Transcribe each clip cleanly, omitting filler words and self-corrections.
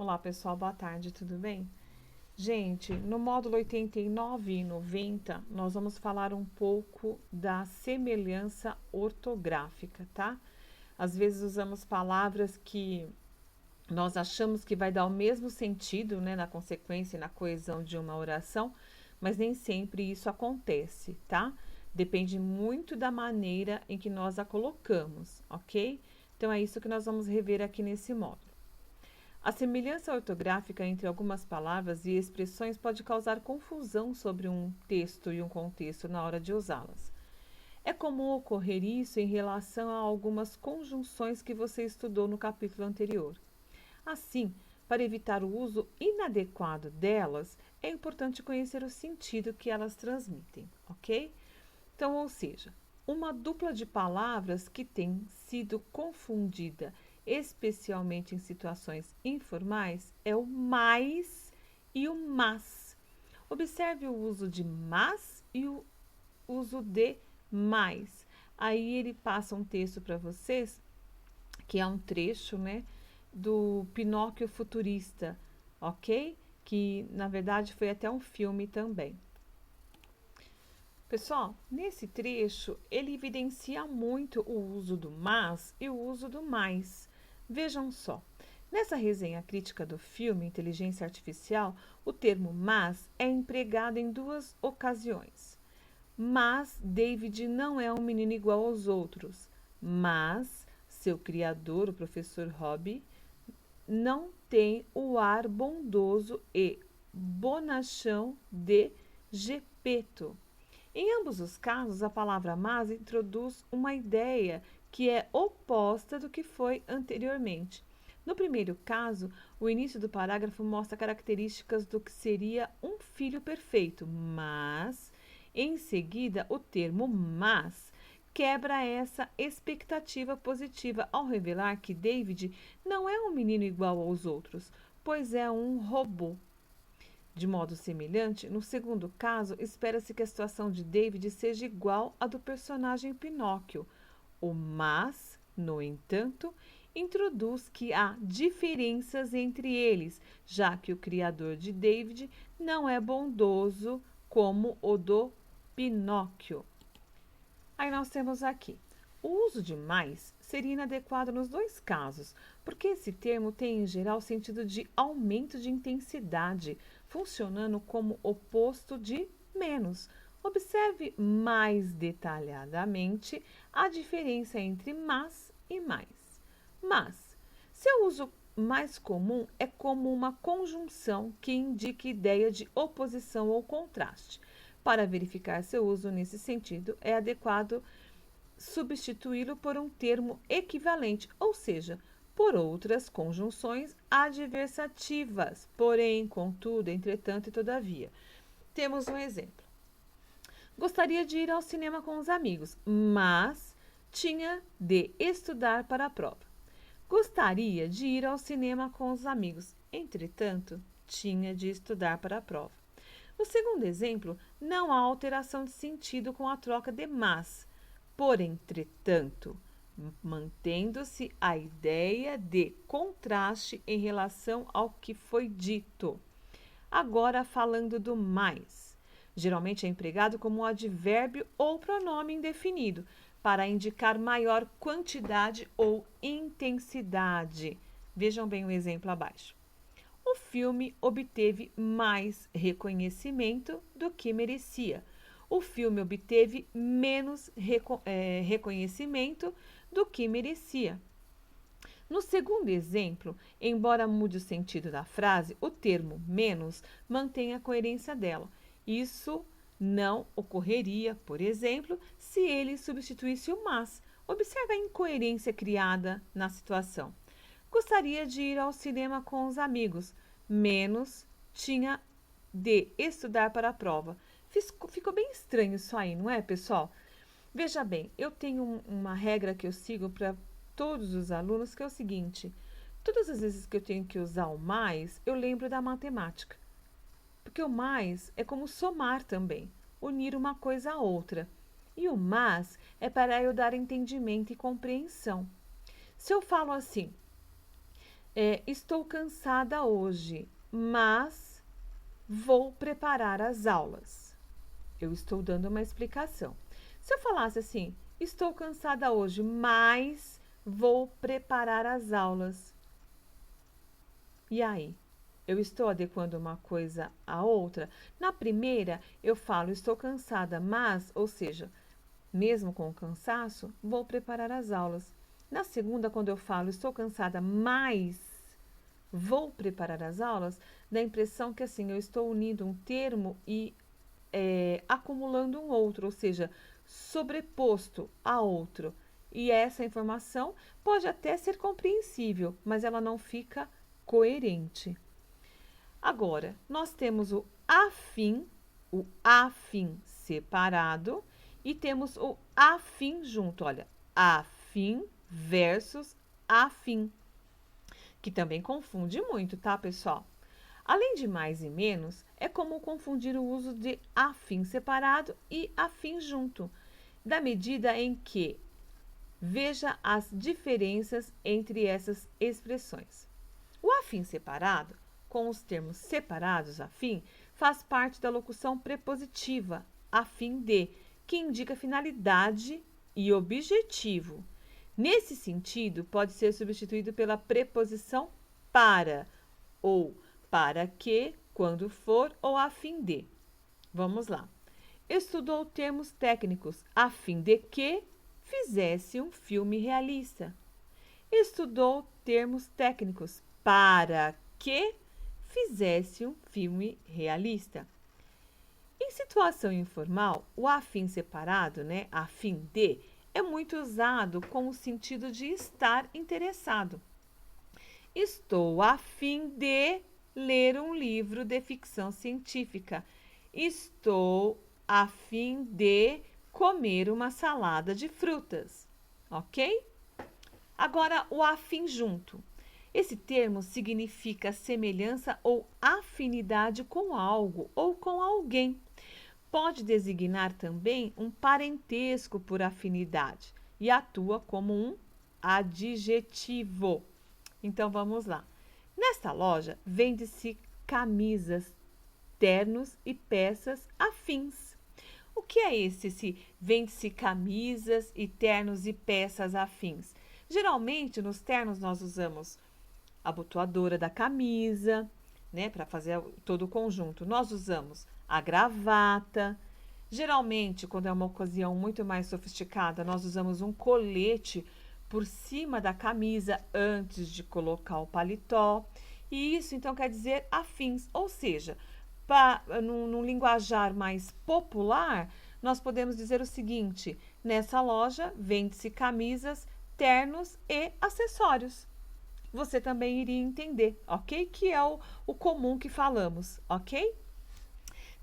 Olá, pessoal, boa tarde, tudo bem? Gente, no módulo 89 e 90, nós vamos falar um pouco da semelhança ortográfica, tá? Às vezes usamos palavras que nós achamos que vai dar o mesmo sentido, né, na consequência e na coesão de uma oração, mas nem sempre isso acontece, tá? Depende muito da maneira em que nós a colocamos, ok? Então, é isso que nós vamos rever aqui nesse módulo. A semelhança ortográfica entre algumas palavras e expressões pode causar confusão sobre um texto e um contexto na hora de usá-las. É comum ocorrer isso em relação a algumas conjunções que você estudou no capítulo anterior. Assim, para evitar o uso inadequado delas, é importante conhecer o sentido que elas transmitem, ok? Então, ou seja, uma dupla de palavras que tem sido confundida, especialmente em situações informais, é o mais e o mas. Observe o uso de mas e o uso de mais. Aí ele passa um texto para vocês, que é um trecho, né, do Pinóquio Futurista, ok? Que na verdade foi até um filme também. Pessoal, nesse trecho, ele evidencia muito o uso do mas e o uso do mais. Vejam só, nessa resenha crítica do filme Inteligência Artificial, o termo mas é empregado em duas ocasiões. Mas David não é um menino igual aos outros, mas seu criador, o professor Robbie, não tem o ar bondoso e bonachão de Gepeto. Em ambos os casos, a palavra mas introduz uma ideia que é oposta do que foi anteriormente. No primeiro caso, o início do parágrafo mostra características do que seria um filho perfeito, mas, em seguida, o termo mas quebra essa expectativa positiva ao revelar que David não é um menino igual aos outros, pois é um robô. De modo semelhante, no segundo caso, espera-se que a situação de David seja igual à do personagem Pinóquio. O mas, no entanto, introduz que há diferenças entre eles, já que o criador de David não é bondoso como o do Pinóquio. Aí nós temos aqui. O uso de mais seria inadequado nos dois casos, porque esse termo tem em geral sentido de aumento de intensidade, funcionando como oposto de menos. Observe mais detalhadamente a diferença entre mas e mais. Mas, seu uso mais comum é como uma conjunção que indica ideia de oposição ou contraste. Para verificar seu uso nesse sentido, é adequado substituí-lo por um termo equivalente, ou seja, por outras conjunções adversativas. Porém, contudo, entretanto e todavia. Temos um exemplo. Gostaria de ir ao cinema com os amigos, mas tinha de estudar para a prova. Gostaria de ir ao cinema com os amigos, entretanto, tinha de estudar para a prova. No segundo exemplo, não há alteração de sentido com a troca de mas, por entretanto, mantendo-se a ideia de contraste em relação ao que foi dito. Agora, falando do mais. Geralmente é empregado como um advérbio ou pronome indefinido, para indicar maior quantidade ou intensidade. Vejam bem o exemplo abaixo. O filme obteve mais reconhecimento do que merecia. O filme obteve menos reconhecimento do que merecia. No segundo exemplo, embora mude o sentido da frase, o termo menos mantém a coerência dela. Isso não ocorreria, por exemplo, se ele substituísse o mas. Observe a incoerência criada na situação. Gostaria de ir ao cinema com os amigos, menos tinha de estudar para a prova. Ficou bem estranho isso aí, não é, pessoal? Veja bem, eu tenho uma regra que eu sigo para todos os alunos, que é o seguinte: todas as vezes que eu tenho que usar o mais, eu lembro da matemática. Porque o mais é como somar também, unir uma coisa a outra. E o mas é para eu dar entendimento e compreensão. Se eu falo assim, Estou cansada hoje, mas vou preparar as aulas. Eu estou dando uma explicação. Se eu falasse assim, estou cansada hoje, mas vou preparar as aulas. E aí? Eu estou adequando uma coisa à outra? Na primeira, eu falo, estou cansada, mas, ou seja, mesmo com o cansaço, vou preparar as aulas. Na segunda, quando eu falo, estou cansada, mas vou preparar as aulas, dá a impressão que assim, eu estou unindo um termo e acumulando um outro, ou seja, sobreposto a outro. E essa informação pode até ser compreensível, mas ela não fica coerente. Agora, nós temos o afim separado e temos o afim junto. Olha, afim versus afim, que também confunde muito, tá, pessoal? Além de mais e menos, é comum confundir o uso de afim separado e afim junto, da medida em que veja as diferenças entre essas expressões. O afim separado, com os termos separados afim, faz parte da locução prepositiva a fim de, que indica finalidade e objetivo. Nesse sentido, pode ser substituído pela preposição para ou para que, quando for, ou a fim de. Vamos lá. Estudou termos técnicos a fim de que fizesse um filme realista. Estudou termos técnicos para que fizesse um filme realista. Em situação informal, o afim separado, né, a fim de, é muito usado com o sentido de estar interessado. Estou a fim de ler um livro de ficção científica. Estou a fim de comer uma salada de frutas, ok? Agora, o afim junto. Esse termo significa semelhança ou afinidade com algo ou com alguém. Pode designar também um parentesco por afinidade e atua como um adjetivo. Então vamos lá. Nesta loja vende-se camisas, ternos e peças afins. O que é esse vende-se camisas e ternos e peças afins? Geralmente nos ternos nós usamos a abotoadora da camisa, né, para fazer todo o conjunto. Nós usamos a gravata. Geralmente, quando é uma ocasião muito mais sofisticada, nós usamos um colete por cima da camisa antes de colocar o paletó. E isso então quer dizer afins, ou seja, num linguajar mais popular, nós podemos dizer o seguinte: nessa loja vende-se camisas, ternos e acessórios. Você também iria entender, ok? Que é o comum que falamos, ok?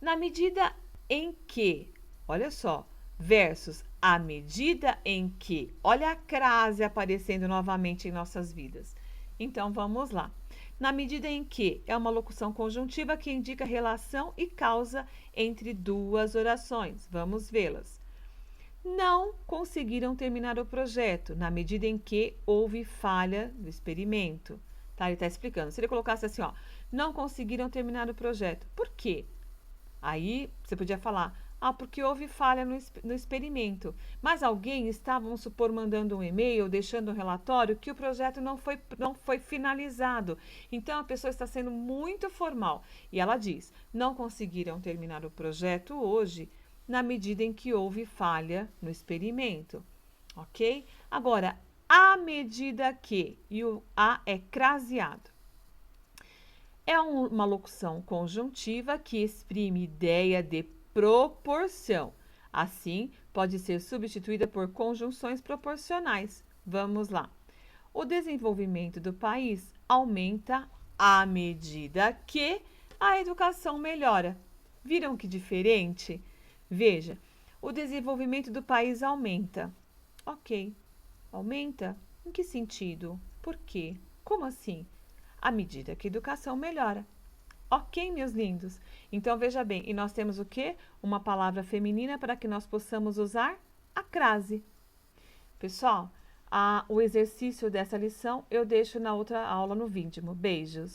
Na medida em que, olha só, versus à medida em que, olha a crase aparecendo novamente em nossas vidas. Então vamos lá. Na medida em que é uma locução conjuntiva que indica relação e causa entre duas orações. Vamos vê-las. Não conseguiram terminar o projeto na medida em que houve falha do experimento. Tá? Ele está explicando. Se ele colocasse assim, ó, não conseguiram terminar o projeto. Por quê? Aí você podia falar, porque houve falha no experimento. Mas alguém está, vamos supor, mandando um e-mail, deixando um relatório que o projeto não foi finalizado. Então a pessoa está sendo muito formal. E ela diz, não conseguiram terminar o projeto hoje na medida em que houve falha no experimento, ok? Agora, à medida que, e o a é craseado. É uma locução conjuntiva que exprime ideia de proporção. Assim, pode ser substituída por conjunções proporcionais. Vamos lá. O desenvolvimento do país aumenta à medida que a educação melhora. Viram que diferente? Veja, o desenvolvimento do país aumenta. Ok, aumenta? Em que sentido? Por quê? Como assim? À medida que a educação melhora. Ok, meus lindos? Então, veja bem, e nós temos o quê? Uma palavra feminina para que nós possamos usar a crase. Pessoal, O exercício dessa lição eu deixo na outra aula no vídeo. Beijos!